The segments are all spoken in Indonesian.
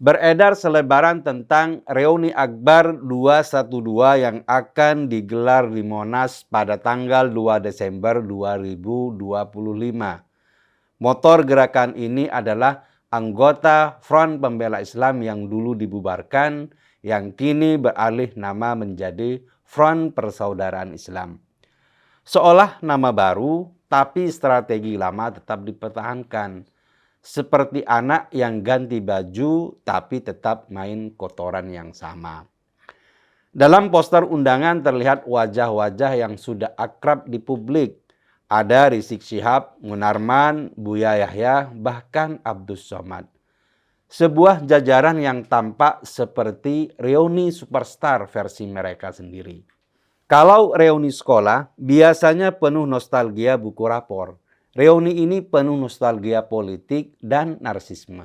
Beredar selebaran tentang reuni Akbar 212 yang akan digelar di Monas pada tanggal 2 Desember 2025. Motor gerakan ini adalah anggota Front Pembela Islam yang dulu dibubarkan, yang kini beralih nama menjadi Front Persaudaraan Islam. Seolah nama baru, tapi strategi lama tetap dipertahankan. Seperti anak yang ganti baju tapi tetap main kotoran yang sama. Dalam poster undangan terlihat wajah-wajah yang sudah akrab di publik. Ada Rizik Syihab, Munarman, Buya Yahya, bahkan Abdus Somad. Sebuah jajaran yang tampak seperti reuni superstar versi mereka sendiri. Kalau reuni sekolah, biasanya penuh nostalgia buku rapor. Reuni ini penuh nostalgia politik dan narsisme.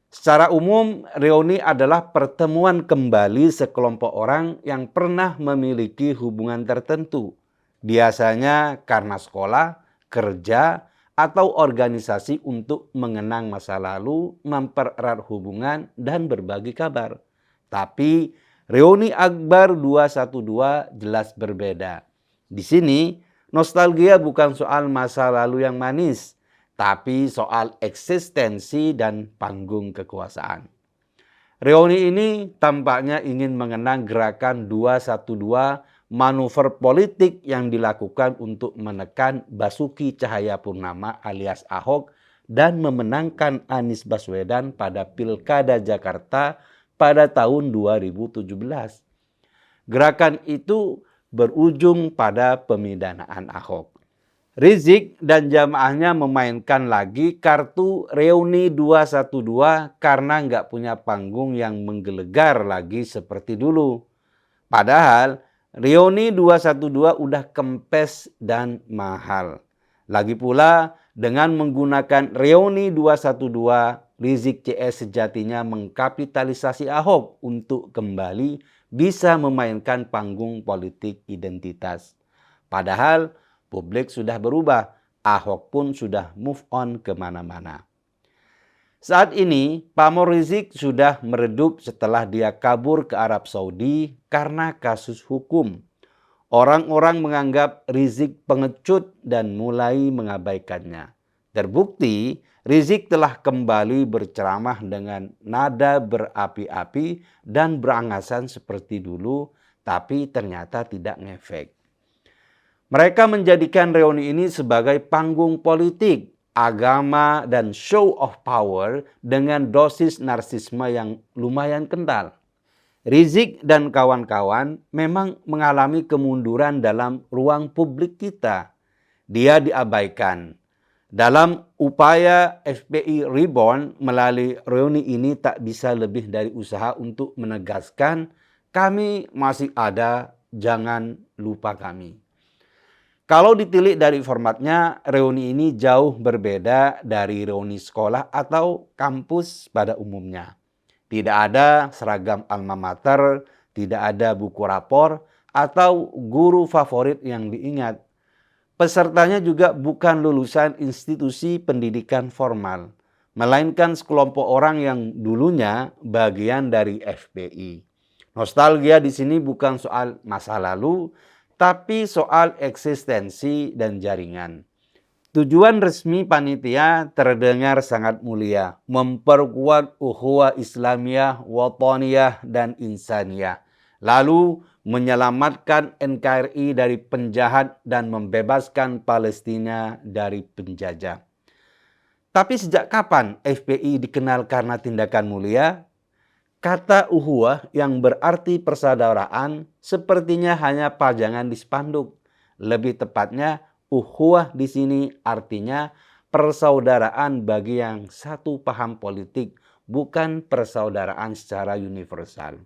Secara umum, reuni adalah pertemuan kembali sekelompok orang yang pernah memiliki hubungan tertentu. Biasanya karena sekolah, kerja, atau organisasi untuk mengenang masa lalu, mempererat hubungan, dan berbagi kabar. Tapi reuni Akbar 212 jelas berbeda. Di sini, nostalgia bukan soal masa lalu yang manis, tapi soal eksistensi dan panggung kekuasaan. Reuni ini tampaknya ingin mengenang gerakan 212, manuver politik yang dilakukan untuk menekan Basuki Cahayapurnama alias Ahok dan memenangkan Anies Baswedan pada Pilkada Jakarta pada tahun 2017. Gerakan itu berujung pada pemidanaan Ahok. Rizik dan jamaahnya memainkan lagi kartu reuni 212 karena nggak punya panggung yang menggelegar lagi seperti dulu. Padahal reuni 212 udah kempes dan mahal. Lagi pula dengan menggunakan reuni 212, Rizik CS sejatinya mengkapitalisasi Ahok untuk kembali bisa memainkan panggung politik identitas. Padahal publik sudah berubah, Ahok pun sudah move on kemana-mana. Saat ini, pamor Rizik sudah meredup setelah dia kabur ke Arab Saudi karena kasus hukum. Orang-orang menganggap Rizik pengecut dan mulai mengabaikannya. Terbukti, Rizik telah kembali berceramah dengan nada berapi-api dan berangasan seperti dulu, tapi ternyata tidak ngefek. Mereka menjadikan reuni ini sebagai panggung politik, agama, dan show of power dengan dosis narsisme yang lumayan kental. Rizik dan kawan-kawan memang mengalami kemunduran dalam ruang publik kita. Dia diabaikan. Dalam upaya FPI Reborn melalui reuni ini tak bisa lebih dari usaha untuk menegaskan kami masih ada, jangan lupa kami. Kalau ditilik dari formatnya, reuni ini jauh berbeda dari reuni sekolah atau kampus pada umumnya. Tidak ada seragam alma mater, tidak ada buku rapor, atau guru favorit yang diingat. Pesertanya juga bukan lulusan institusi pendidikan formal, melainkan sekelompok orang yang dulunya bagian dari FPI. Nostalgia di sini bukan soal masa lalu, tapi soal eksistensi dan jaringan. Tujuan resmi panitia terdengar sangat mulia, memperkuat ukhuwah Islamiyah, Wataniyah, dan Insaniyah. Lalu menyelamatkan NKRI dari penjahat dan membebaskan Palestina dari penjajah. Tapi sejak kapan FPI dikenal karena tindakan mulia? Kata ukhuwah yang berarti persaudaraan sepertinya hanya pajangan di spanduk. Lebih tepatnya, ukhuwah di sini artinya persaudaraan bagi yang satu paham politik, bukan persaudaraan secara universal.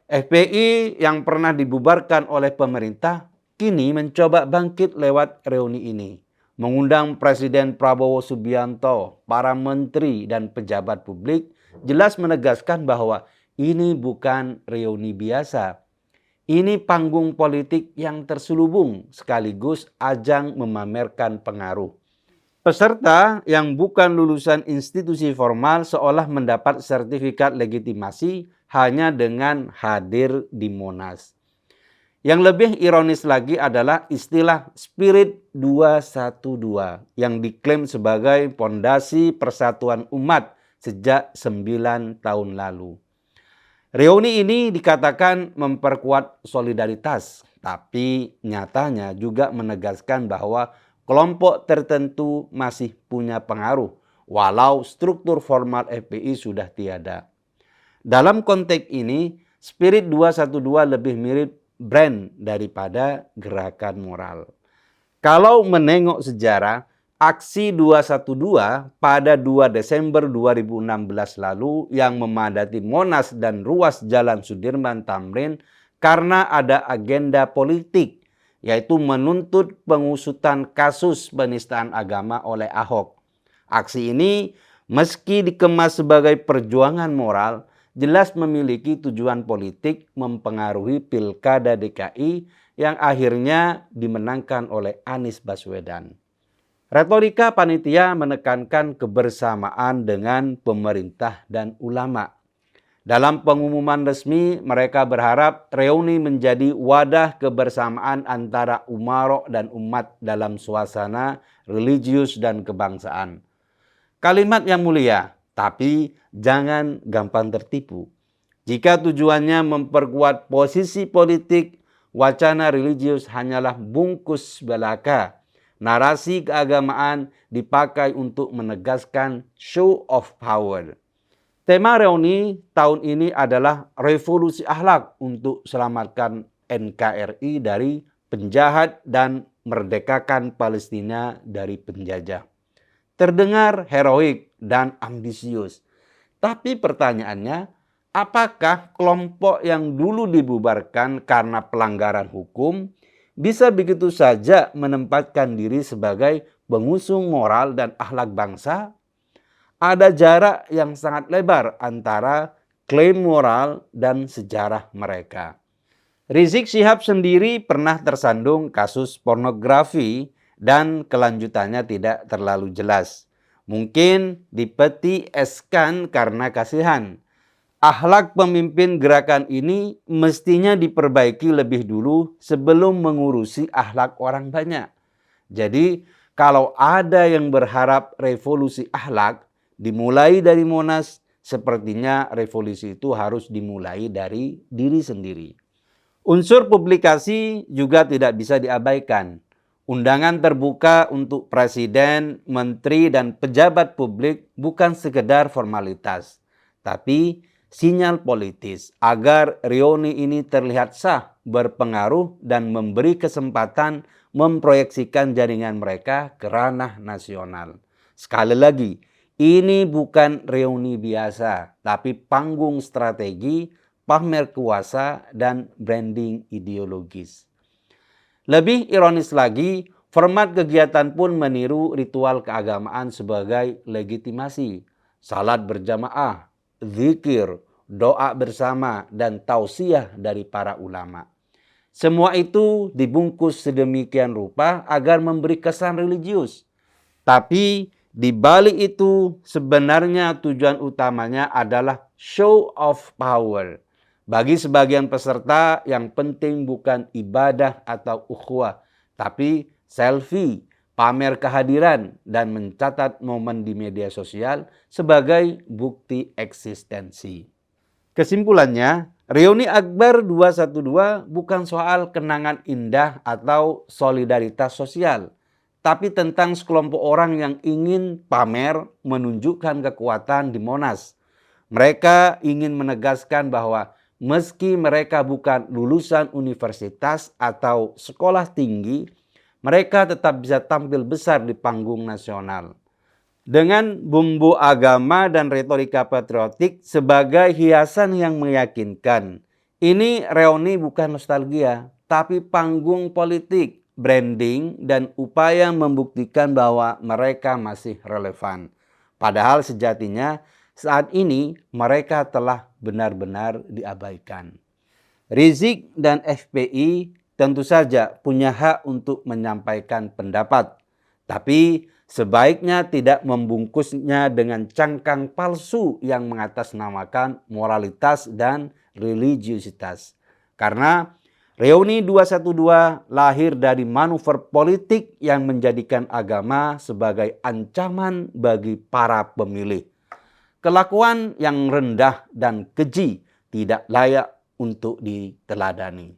FPI yang pernah dibubarkan oleh pemerintah kini mencoba bangkit lewat reuni ini. Mengundang Presiden Prabowo Subianto, para menteri dan pejabat publik, jelas menegaskan bahwa ini bukan reuni biasa. Ini panggung politik yang terselubung sekaligus ajang memamerkan pengaruh. Peserta yang bukan lulusan institusi formal seolah mendapat sertifikat legitimasi hanya dengan hadir di Monas. Yang lebih ironis lagi adalah istilah Spirit 212 yang diklaim sebagai pondasi persatuan umat sejak 9 tahun lalu. Reuni ini dikatakan memperkuat solidaritas, tapi nyatanya juga menegaskan bahwa kelompok tertentu masih punya pengaruh, walau struktur formal FPI sudah tiada. Dalam konteks ini, Spirit 212 lebih mirip brand daripada gerakan moral. Kalau menengok sejarah, aksi 212 pada 2 Desember 2016 lalu yang memadati Monas dan ruas Jalan Sudirman Tamrin karena ada agenda politik, yaitu menuntut pengusutan kasus penistaan agama oleh Ahok. Aksi ini meski dikemas sebagai perjuangan moral, jelas memiliki tujuan politik mempengaruhi Pilkada DKI yang akhirnya dimenangkan oleh Anies Baswedan. Retorika panitia menekankan kebersamaan dengan pemerintah dan ulama. Dalam pengumuman resmi, mereka berharap reuni menjadi wadah kebersamaan antara umarok dan umat dalam suasana religius dan kebangsaan. Kalimat yang mulia, tapi jangan gampang tertipu. Jika tujuannya memperkuat posisi politik, wacana religius hanyalah bungkus belaka. Narasi keagamaan dipakai untuk menegaskan show of power. Tema reuni tahun ini adalah revolusi akhlak untuk selamatkan NKRI dari penjahat dan merdekakan Palestina dari penjajah. Terdengar heroik dan ambisius. Tapi pertanyaannya, apakah kelompok yang dulu dibubarkan karena pelanggaran hukum bisa begitu saja menempatkan diri sebagai pengusung moral dan akhlak bangsa? Ada jarak yang sangat lebar antara klaim moral dan sejarah mereka. Rizik Syihab sendiri pernah tersandung kasus pornografi dan kelanjutannya tidak terlalu jelas. Mungkin dipeti eskan karena kasihan. Akhlak pemimpin gerakan ini mestinya diperbaiki lebih dulu sebelum mengurusi akhlak orang banyak. Jadi kalau ada yang berharap revolusi akhlak dimulai dari Monas, sepertinya revolusi itu harus dimulai dari diri sendiri. Unsur publikasi juga tidak bisa diabaikan. Undangan terbuka untuk presiden, menteri, dan pejabat publik bukan sekedar formalitas, tapi sinyal politis agar reuni ini terlihat sah, berpengaruh, dan memberi kesempatan memproyeksikan jaringan mereka ke ranah nasional. Sekali lagi, ini bukan reuni biasa, tapi panggung strategi, pamer kuasa, dan branding ideologis. Lebih ironis lagi, format kegiatan pun meniru ritual keagamaan sebagai legitimasi. Salat berjamaah, zikir, doa bersama, dan tausiah dari para ulama. Semua itu dibungkus sedemikian rupa agar memberi kesan religius. Tapi di balik itu sebenarnya tujuan utamanya adalah show of power. Bagi sebagian peserta yang penting bukan ibadah atau ukhuwah, tapi selfie, pamer kehadiran, dan mencatat momen di media sosial sebagai bukti eksistensi. Kesimpulannya, reuni Akbar 212 bukan soal kenangan indah atau solidaritas sosial, tapi tentang sekelompok orang yang ingin pamer menunjukkan kekuatan di Monas. Mereka ingin menegaskan bahwa meski mereka bukan lulusan universitas atau sekolah tinggi, mereka tetap bisa tampil besar di panggung nasional. Dengan bumbu agama dan retorika patriotik sebagai hiasan yang meyakinkan, ini reuni bukan nostalgia, tapi panggung politik, branding, dan upaya membuktikan bahwa mereka masih relevan. Padahal sejatinya saat ini mereka telah benar-benar diabaikan. Rizik dan FPI tentu saja punya hak untuk menyampaikan pendapat, tapi Sebaiknya tidak membungkusnya dengan cangkang palsu yang mengatasnamakan moralitas dan religiusitas. Karena Reuni 212 lahir dari manuver politik yang menjadikan agama sebagai ancaman bagi para pemilih. Kelakuan yang rendah dan keji tidak layak untuk diteladani.